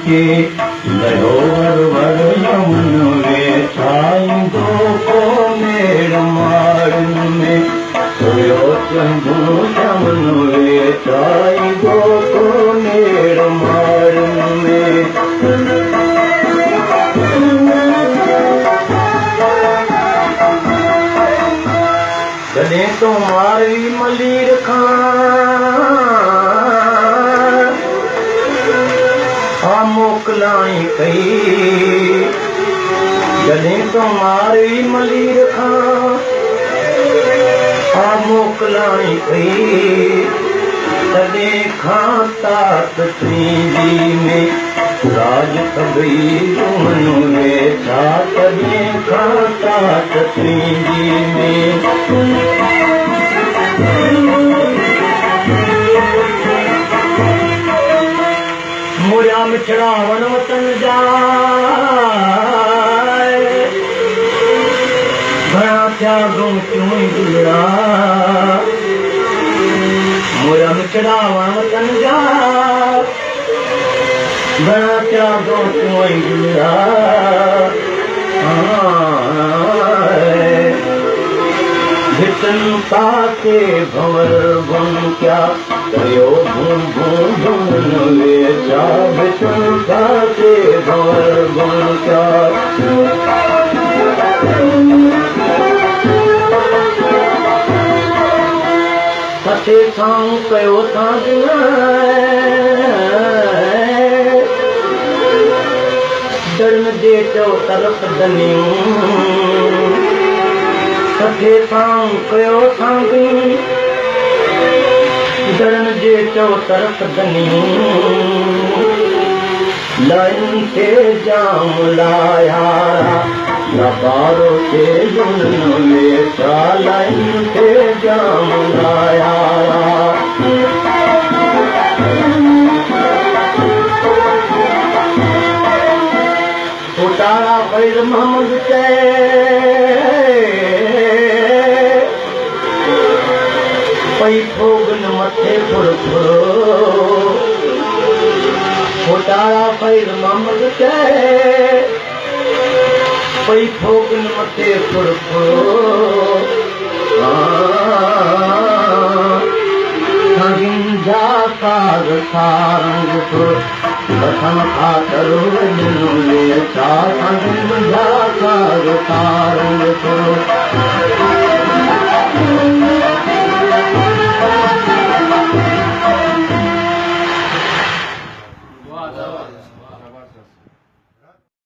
के लयो वर यमुन वे छाईंदो को मेड़ मारन में सोयो चंदू यमुन वे छाईंदो को मेड़ मारन में जॾहिं तो मारवी मलीर खां आ मोकलाई कई जॾहिं तो मारवी मलीर खां आ मोकलाई कई तॾहिं खां तात थींदी में राज कबई मन वेठा तॾहिं खां तात थींदी में मुरिया मिठड़ा वन वतन जा घणा थिया गोटियूं गुलड़ा मुरिया मिठड़ा वन वतन जा घणा थिया गोटियूं गुलड़ा भिटन पासे भंवर बन क्या कयो भूम भूम भूम वेचा भिटन पासे भंवर बन क्या सचे सां कयो सां धर्म जे चो तरफ दनियूं सचे सां कयो सां धर्म जे चो तरफ दनियूं लाइन ते जाम लाया नबारो ते जुन वेठा लाइन ते जाम लाया उतारा फैज़ मोहम्मद पई फोगन मथे फुरफुरो उतारा फैज़ मोहम्मद पई फोगन मथे फुरफुरो जा साग सारंग सुर बसन खातर वेठा जा साग सारंग सुर